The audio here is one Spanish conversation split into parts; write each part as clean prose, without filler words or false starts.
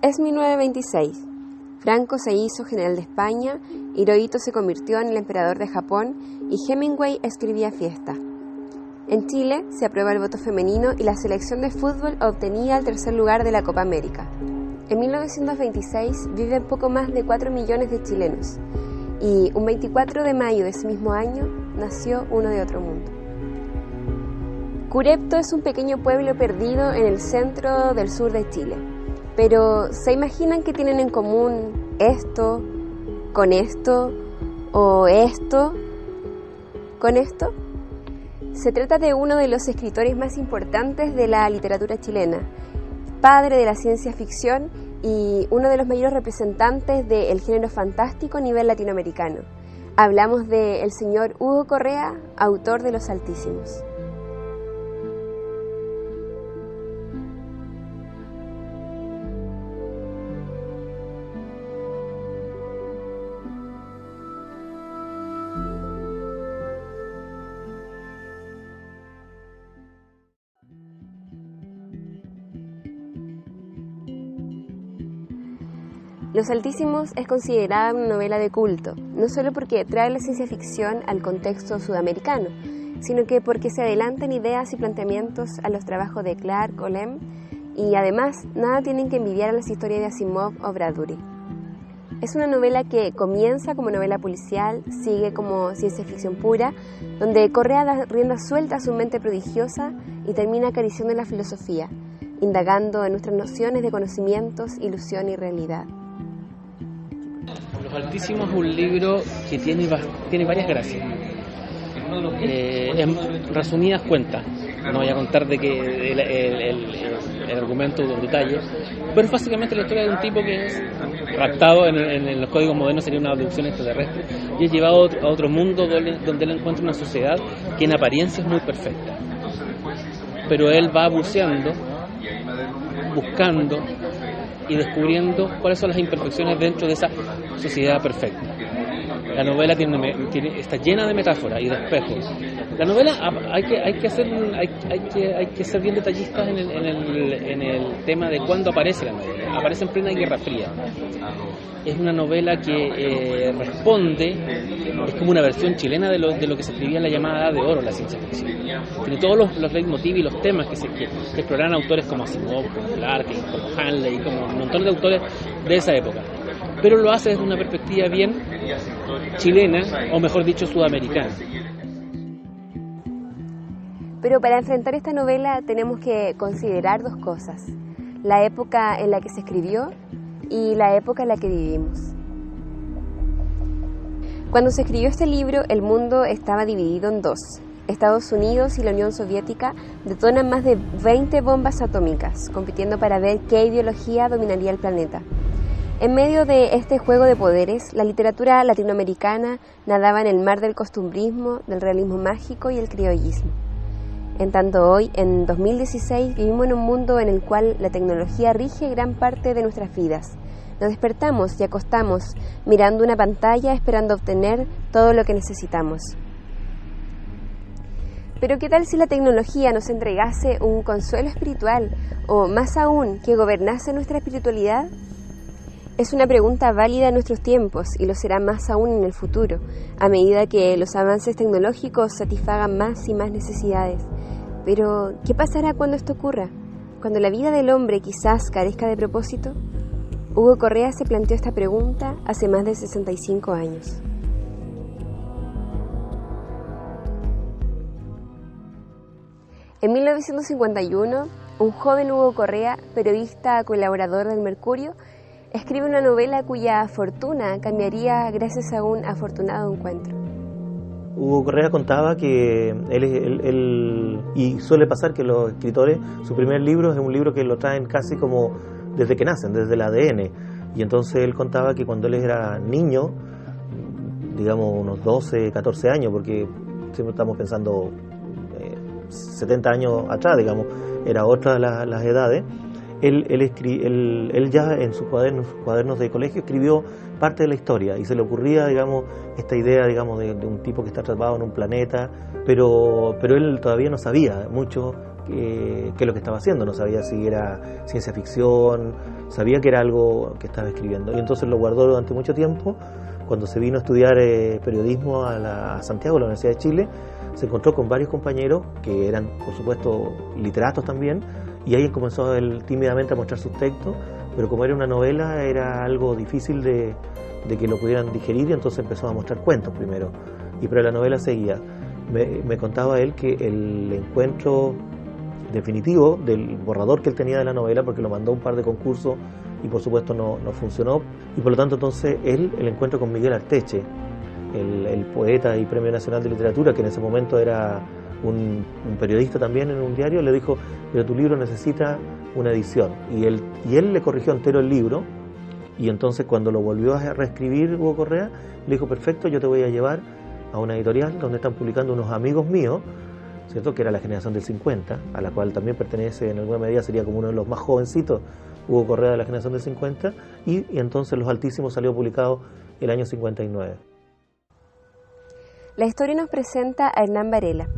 Es 1926. Franco se hizo general de España, Hirohito se convirtió en el emperador de Japón y Hemingway escribía Fiesta. En Chile se aprueba el voto femenino y la selección de fútbol obtenía el tercer lugar de la Copa América. En 1926 viven poco más de 4 millones de chilenos y un 24 de mayo de ese mismo año nació uno de otro mundo. Curepto es un pequeño pueblo perdido en el centro del sur de Chile. Pero, ¿se imaginan que tienen en común esto con esto o esto con esto? Se trata de uno de los escritores más importantes de la literatura chilena, padre de la ciencia ficción y uno de los mayores representantes del género fantástico a nivel latinoamericano. Hablamos del señor Hugo Correa, autor de Los Altísimos. Los Altísimos es considerada una novela de culto, no solo porque trae la ciencia ficción al contexto sudamericano, sino que porque se adelantan ideas y planteamientos a los trabajos de Clarke o Lem, y además nada tienen que envidiar a las historias de Asimov o Bradbury. Es una novela que comienza como novela policial, sigue como ciencia ficción pura, donde Correa da rienda suelta a su mente prodigiosa y termina acariciando la filosofía, indagando en nuestras nociones de conocimientos, ilusión y realidad. Los Altísimos es un libro que tiene varias gracias. En resumidas cuentas, no voy a contar de que el argumento de detalle, pero es básicamente la historia de un tipo que es raptado en los códigos modernos, sería una abducción extraterrestre, y es llevado a otro mundo donde él encuentra una sociedad que en apariencia es muy perfecta. Pero él va buceando, buscando y descubriendo cuáles son las imperfecciones dentro de esa sociedad perfecta. La novela está llena de metáforas y de espejos. La novela hay que ser bien detallistas en el tema de cuándo aparece la novela. Aparece en plena Guerra Fría. Es una novela que responde, es como una versión chilena de lo que se escribía en la llamada Edad de Oro, la ciencia ficción. Tiene todos los leitmotiv y los temas que exploran autores como Asimov, como Clarke, como Hanley, como un montón de autores de esa época. Pero lo hace desde una perspectiva bien chilena, o mejor dicho, sudamericana. Pero para enfrentar esta novela tenemos que considerar dos cosas: la época en la que se escribió y la época en la que vivimos. Cuando se escribió este libro, el mundo estaba dividido en dos. Estados Unidos y la Unión Soviética detonan más de 20 bombas atómicas, compitiendo para ver qué ideología dominaría el planeta. En medio de este juego de poderes, la literatura latinoamericana nadaba en el mar del costumbrismo, del realismo mágico y el criollismo. En tanto hoy, en 2016, vivimos en un mundo en el cual la tecnología rige gran parte de nuestras vidas. Nos despertamos y acostamos mirando una pantalla esperando obtener todo lo que necesitamos. Pero ¿qué tal si la tecnología nos entregase un consuelo espiritual o, más aún, que gobernase nuestra espiritualidad? Es una pregunta válida en nuestros tiempos y lo será más aún en el futuro, a medida que los avances tecnológicos satisfagan más y más necesidades. Pero, ¿qué pasará cuando esto ocurra? ¿Cuando la vida del hombre quizás carezca de propósito? Hugo Correa se planteó esta pregunta hace más de 65 años. En 1951, un joven Hugo Correa, periodista colaborador del Mercurio, escribe una novela cuya fortuna cambiaría gracias a un afortunado encuentro. Hugo Correa contaba que él y suele pasar que los escritores, su primer libro es un libro que lo traen casi como desde que nacen, desde el ADN. Y entonces él contaba que cuando él era niño, digamos unos 12, 14 años, porque siempre estamos pensando 70 años atrás, digamos, era otra de las edades, él ya en sus cuadernos de colegio escribió parte de la historia y se le ocurría, digamos, esta idea, digamos, de un tipo que está atrapado en un planeta, pero él todavía no sabía mucho qué es lo que estaba haciendo, no sabía si era ciencia ficción, sabía que era algo que estaba escribiendo. Y entonces lo guardó durante mucho tiempo. Cuando se vino a estudiar periodismo a Santiago, a la Universidad de Chile, se encontró con varios compañeros que eran, por supuesto, literatos también, y ahí comenzó él tímidamente a mostrar sus textos, pero como era una novela, era algo difícil de que lo pudieran digerir, y entonces empezó a mostrar cuentos primero, pero la novela seguía. Me contaba él que el encuentro definitivo del borrador que él tenía de la novela, porque lo mandó a un par de concursos y por supuesto no funcionó, y por lo tanto entonces el encuentro con Miguel Arteche, el poeta y Premio Nacional de Literatura, que en ese momento era un periodista también en un diario, le dijo: pero tu libro necesita una edición, y él le corrigió entero el libro, y entonces cuando lo volvió a reescribir Hugo Correa, le dijo: perfecto, yo te voy a llevar a una editorial donde están publicando unos amigos míos, ¿cierto?, que era la generación del 50, a la cual también pertenece en alguna medida, sería como uno de los más jovencitos, Hugo Correa, de la generación del 50, y entonces Los Altísimos salió publicado el año 59. La historia nos presenta a Hernán Varela,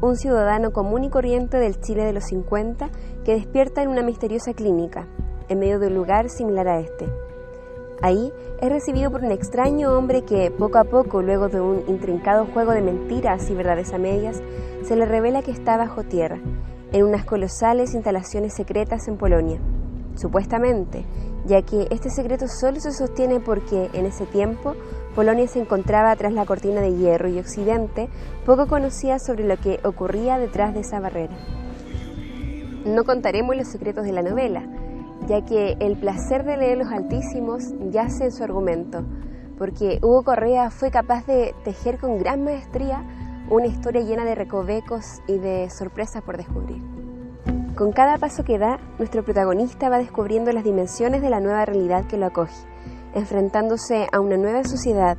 un ciudadano común y corriente del Chile de los 50 que despierta en una misteriosa clínica, en medio de un lugar similar a este. Ahí es recibido por un extraño hombre que, poco a poco, luego de un intrincado juego de mentiras y verdades a medias, se le revela que está bajo tierra, en unas colosales instalaciones secretas en Polonia. Supuestamente, ya que este secreto solo se sostiene porque, en ese tiempo, Polonia se encontraba tras la cortina de hierro y Occidente poco conocía sobre lo que ocurría detrás de esa barrera. No contaremos los secretos de la novela, ya que el placer de leer Los Altísimos yace en su argumento, porque Hugo Correa fue capaz de tejer con gran maestría una historia llena de recovecos y de sorpresas por descubrir. Con cada paso que da, nuestro protagonista va descubriendo las dimensiones de la nueva realidad que lo acoge, enfrentándose a una nueva sociedad,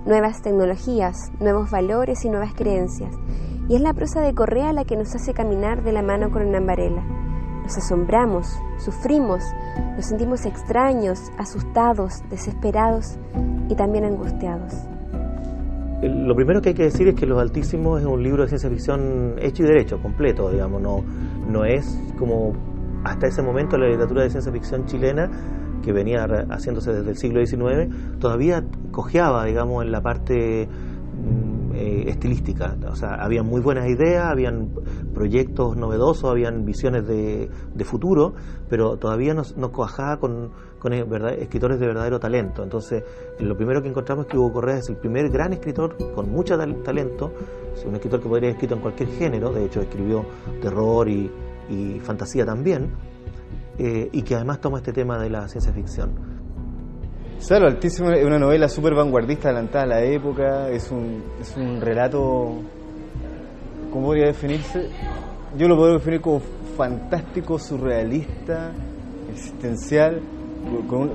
nuevas tecnologías, nuevos valores y nuevas creencias. Y es la prosa de Correa la que nos hace caminar de la mano con Hernán Varela. Nos asombramos, sufrimos, nos sentimos extraños, asustados, desesperados y también angustiados. Lo primero que hay que decir es que Los Altísimos es un libro de ciencia ficción hecho y derecho, completo, digamos, no es como hasta ese momento la literatura de ciencia ficción chilena, que venía haciéndose desde el siglo XIX, todavía cojeaba, digamos, en la parte estilística. O sea, habían muy buenas ideas, habían proyectos novedosos, habían visiones de futuro, pero todavía no cuajaba con escritores de verdadero talento. Entonces, lo primero que encontramos es que Hugo Correa es el primer gran escritor con mucho talento, es un escritor que podría haber escrito en cualquier género, de hecho escribió terror y fantasía también, y que además toma este tema de la ciencia ficción. Claro, Altísimo es una novela súper vanguardista, adelantada a la época, es un relato, ¿cómo podría definirse? Yo lo puedo definir como fantástico, surrealista, existencial, con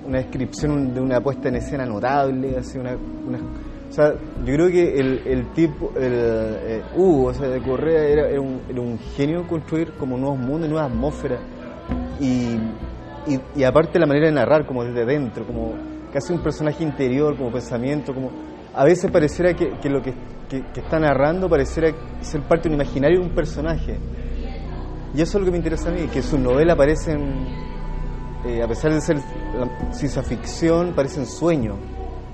una descripción de una puesta en escena notable, así o sea, yo creo que el tipo, Hugo, o sea, de Correa era un genio en construir como nuevos mundos, nuevas atmósferas, y aparte la manera de narrar, como desde dentro, como casi un personaje interior, como pensamiento, como a veces pareciera que lo que está narrando pareciera ser parte de un imaginario de un personaje. Y eso es lo que me interesa a mí, que sus novelas parecen, a pesar de ser ciencia ficción, parecen sueños.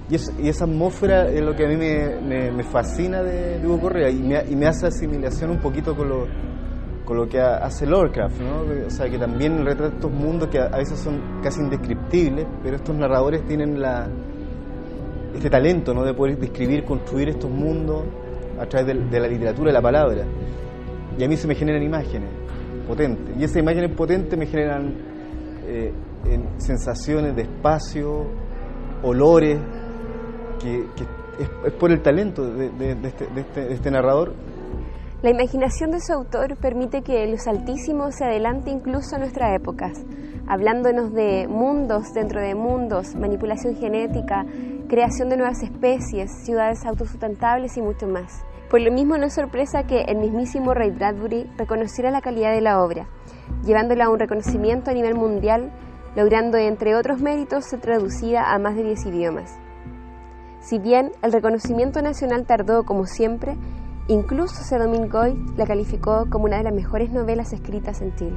Y esa atmósfera es lo que a mí me fascina de Hugo Correa, y me hace asimilación un poquito con lo que hace Lovecraft, ¿no? O sea, que también retrata estos mundos que a veces son casi indescriptibles, pero estos narradores tienen este talento, ¿no?, de poder describir, construir estos mundos a través de la literatura, de la palabra. Y a mí se me generan imágenes potentes, y esas imágenes potentes me generan sensaciones de espacio, olores, que es por el talento de este narrador. La imaginación de su autor permite que Los Altísimos se adelante incluso a nuestras épocas, hablándonos de mundos dentro de mundos, manipulación genética, creación de nuevas especies, ciudades autosustentables y mucho más. Por lo mismo no es sorpresa que el mismísimo Ray Bradbury reconociera la calidad de la obra, llevándola a un reconocimiento a nivel mundial, logrando entre otros méritos ser traducida a más de 10 idiomas. Si bien el reconocimiento nacional tardó como siempre, Incluso Sedomín Goy la calificó como una de las mejores novelas escritas en Chile.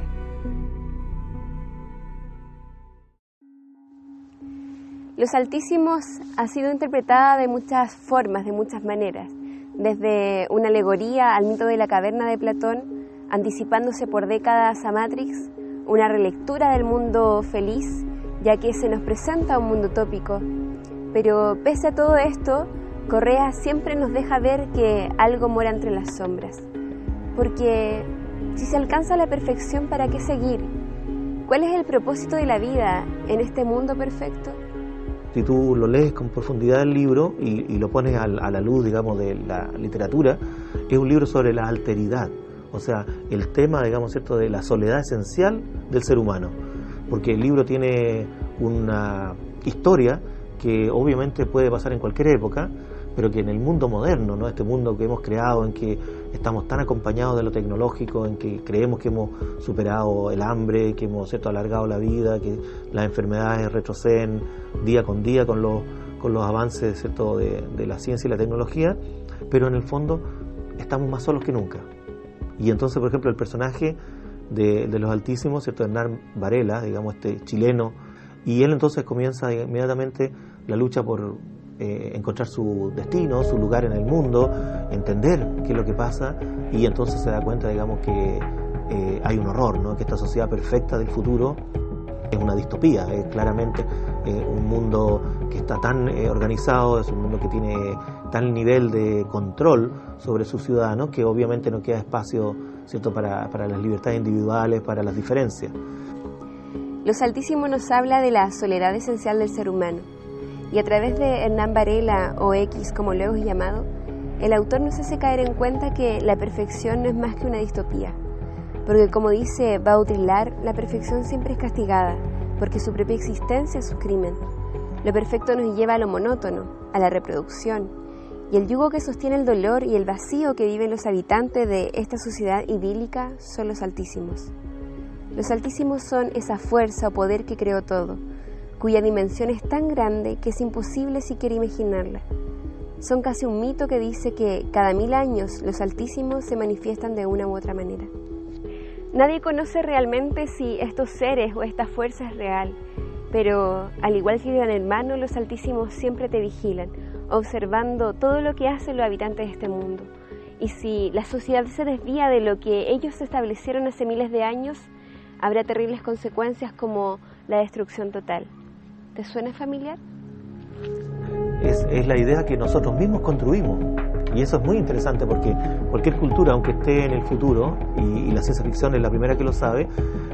Los Altísimos ha sido interpretada de muchas formas, de muchas maneras, desde una alegoría al mito de la caverna de Platón, anticipándose por décadas a Matrix, una relectura del mundo feliz, ya que se nos presenta un mundo utópico. Pero pese a todo esto, Correa siempre nos deja ver que algo mora entre las sombras. Porque si se alcanza la perfección, ¿para qué seguir? ¿Cuál es el propósito de la vida en este mundo perfecto? Si tú lo lees con profundidad el libro y lo pones a la luz, digamos, de la literatura, es un libro sobre la alteridad, o sea, el tema, digamos, ¿cierto?, de la soledad esencial del ser humano, porque el libro tiene una historia que obviamente puede pasar en cualquier época, pero que en el mundo moderno, ¿no?, este mundo que hemos creado, en que estamos tan acompañados de lo tecnológico, en que creemos que hemos superado el hambre, que hemos, ¿cierto?, alargado la vida, que las enfermedades retroceden día con día con los avances, ¿cierto?, de la ciencia y la tecnología, pero en el fondo estamos más solos que nunca. Y entonces, por ejemplo, el personaje de Los Altísimos, ¿cierto?, Hernán Varela, digamos, este chileno, y él entonces comienza inmediatamente la lucha por encontrar su destino, su lugar en el mundo, entender qué es lo que pasa, y entonces se da cuenta, digamos, que hay un horror, ¿no?, que esta sociedad perfecta del futuro es una distopía, es claramente un mundo que está tan organizado, es un mundo que tiene tal nivel de control sobre sus ciudadanos que obviamente no queda espacio, ¿cierto?, para las libertades individuales, para las diferencias. Los Altísimos nos habla de la soledad esencial del ser humano, y a través de Hernán Varela, o X como luego es llamado, el autor nos hace caer en cuenta que la perfección no es más que una distopía, porque como dice Baudrillard, la perfección siempre es castigada, porque su propia existencia es su crimen. Lo perfecto nos lleva a lo monótono, a la reproducción, y el yugo que sostiene el dolor y el vacío que viven los habitantes de esta sociedad idílica son los Altísimos. Los Altísimos son esa fuerza o poder que creó todo, cuya dimensión es tan grande que es imposible siquiera imaginarla. Son casi un mito que dice que cada 1000 años los Altísimos se manifiestan de una u otra manera. Nadie conoce realmente si estos seres o esta fuerza es real, pero al igual que el gran hermano, los Altísimos siempre te vigilan, observando todo lo que hacen los habitantes de este mundo. Y si la sociedad se desvía de lo que ellos establecieron hace miles de años, habrá terribles consecuencias como la destrucción total. ¿Te suena familiar? Es la idea que nosotros mismos construimos, y eso es muy interesante porque cualquier cultura, aunque esté en el futuro, y la ciencia ficción es la primera que lo sabe,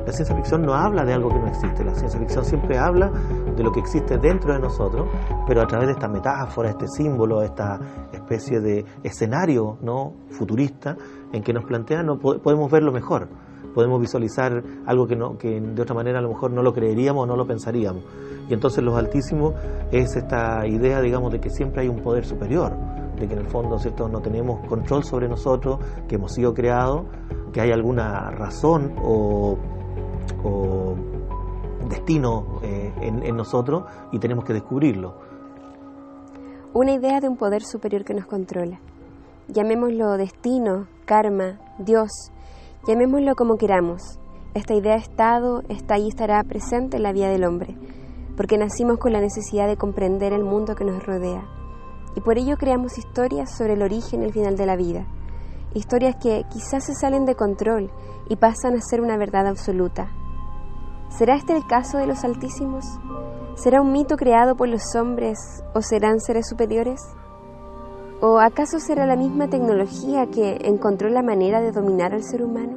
la ciencia ficción no habla de algo que no existe, la ciencia ficción siempre habla de lo que existe dentro de nosotros, pero a través de esta metáfora, este símbolo, esta especie de escenario, ¿no?, futurista, en que nos plantea, no podemos verlo mejor. Podemos visualizar algo que de otra manera a lo mejor no lo creeríamos o no lo pensaríamos. Y entonces Los Altísimos es esta idea, digamos, de que siempre hay un poder superior, de que en el fondo, ¿cierto?, no tenemos control sobre nosotros, que hemos sido creados, que hay alguna razón o destino en nosotros y tenemos que descubrirlo. Una idea de un poder superior que nos controla. Llamémoslo destino, karma, Dios. Llamémoslo como queramos. Esta idea está y estará presente en la vida del hombre, porque nacimos con la necesidad de comprender el mundo que nos rodea. Y por ello creamos historias sobre el origen y el final de la vida. Historias que quizás se salen de control y pasan a ser una verdad absoluta. ¿Será este el caso de los Altísimos? ¿Será un mito creado por los hombres o serán seres superiores? ¿O acaso será la misma tecnología que encontró la manera de dominar al ser humano?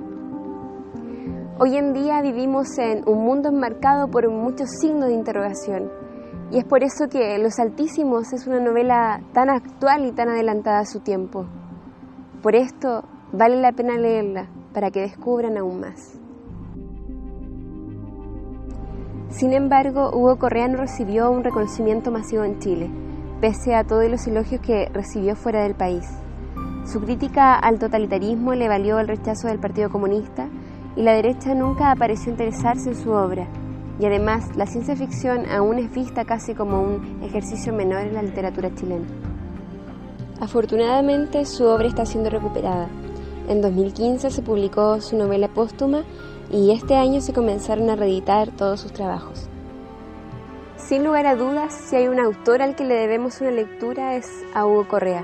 Hoy en día vivimos en un mundo enmarcado por muchos signos de interrogación, y es por eso que Los Altísimos es una novela tan actual y tan adelantada a su tiempo. Por esto vale la pena leerla para que descubran aún más. Sin embargo, Hugo Correa no recibió un reconocimiento masivo en Chile, pese a todos los elogios que recibió fuera del país. Su crítica al totalitarismo le valió el rechazo del Partido Comunista y la derecha nunca pareció interesarse en su obra. Y además, la ciencia ficción aún es vista casi como un ejercicio menor en la literatura chilena. Afortunadamente, su obra está siendo recuperada. En 2015 se publicó su novela póstuma y este año se comenzaron a reeditar todos sus trabajos. Sin lugar a dudas, si hay un autor al que le debemos una lectura es a Hugo Correa.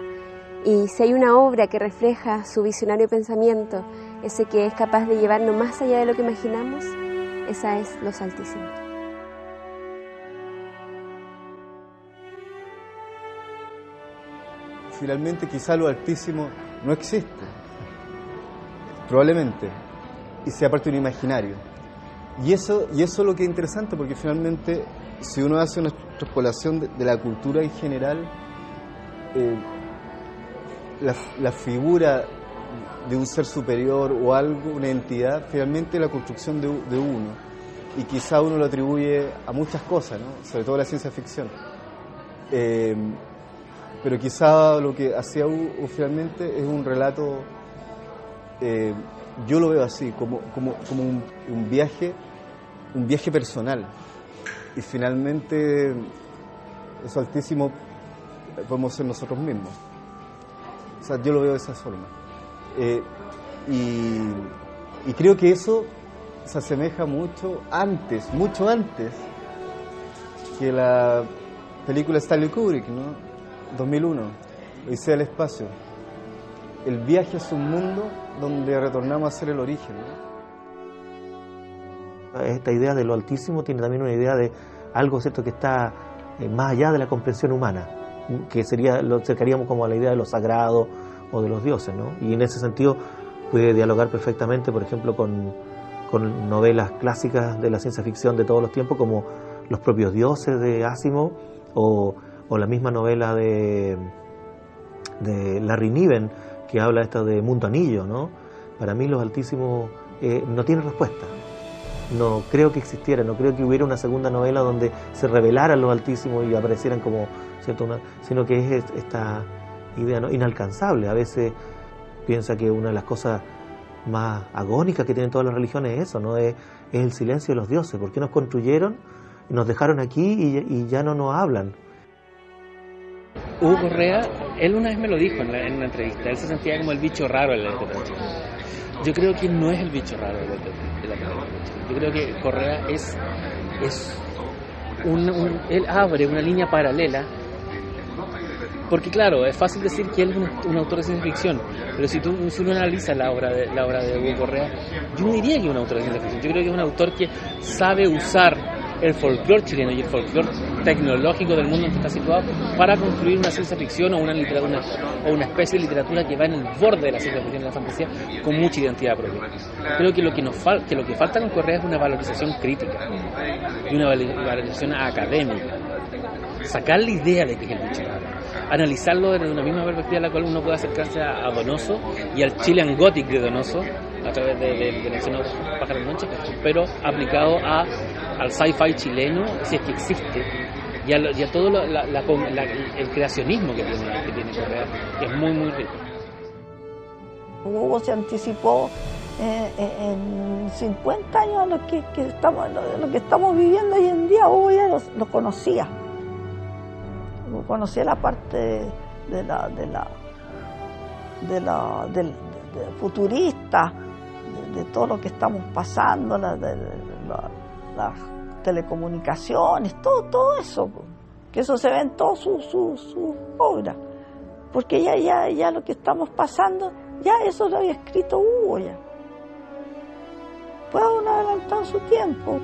Y si hay una obra que refleja su visionario pensamiento, ese que es capaz de llevarnos más allá de lo que imaginamos, esa es Los Altísimos. Finalmente quizá lo altísimo no existe, probablemente, y sea parte de un imaginario. Y eso es lo que es interesante, porque finalmente, si uno hace una extrapolación de la cultura en general, la figura de un ser superior o algo, una entidad, finalmente es la construcción de uno. Y quizá uno lo atribuye a muchas cosas, ¿no? Sobre todo la ciencia ficción. Pero quizá lo que hacía Hugo finalmente es un relato, yo lo veo así, como un viaje personal. Y finalmente, eso altísimo podemos ser nosotros mismos. O sea, yo lo veo de esa forma. Y creo que eso se asemeja mucho antes que la película Stanley Kubrick, ¿no? 2001, Odisea del espacio. El viaje es un mundo donde retornamos a ser el origen, ¿no? Esta idea de lo altísimo tiene también una idea de algo, ¿cierto?, que está más allá de la comprensión humana, que lo acercaríamos como a la idea de lo sagrado o de los dioses, ¿no? Y en ese sentido puede dialogar perfectamente, por ejemplo, con novelas clásicas de la ciencia ficción de todos los tiempos, como Los propios dioses de Asimov, o la misma novela de Larry Niven, que habla esto de Mundo Anillo, ¿no? Para mí Los Altísimos no tiene respuesta. No creo que existiera, no creo que hubiera una segunda novela donde se revelaran Los Altísimos y aparecieran como, ¿cierto?, sino que es esta idea, ¿no?, inalcanzable. A veces piensa que una de las cosas más agónicas que tienen todas las religiones es eso, ¿no? Es el silencio de los dioses. ¿Por qué nos construyeron, nos dejaron aquí y ya no nos hablan? Hugo Correa, él una vez me lo dijo en una entrevista, él se sentía como el bicho raro de la literatura. Yo creo que no es el bicho raro de la literatura. Yo creo que Correa él abre una línea paralela, porque claro, es fácil decir que él es un autor de ciencia ficción, pero si uno analiza la obra de Hugo Correa, yo no diría que es un autor de ciencia ficción. Yo creo que es un autor que sabe usar el folclore chileno y el folclore tecnológico del mundo en que está situado para construir una ciencia ficción o una literatura o una especie de literatura que va en el borde de la ciencia ficción y la fantasía con mucha identidad propia. Creo que lo que falta con Correa es una valorización crítica y una valorización académica. Sacar la idea de que es el bicho raro, analizarlo desde una misma perspectiva en la cual uno puede acercarse a Donoso y al Chilean Gothic de Donoso a través de mencionar Pájaros de Noche, pero aplicado al sci-fi chileno, si es que existe, y a todo el creacionismo que tiene Correa, que es muy, muy rico. Hugo se anticipó en 50 años a lo que estamos viviendo hoy en día. Hugo ya lo conocía. Hugo conocía la parte de futurista, de todo lo que estamos pasando, las telecomunicaciones, todo eso, que eso se ve en todas sus obras, porque ya lo que estamos pasando, ya eso lo había escrito Hugo ya. Fue un adelantado su tiempo.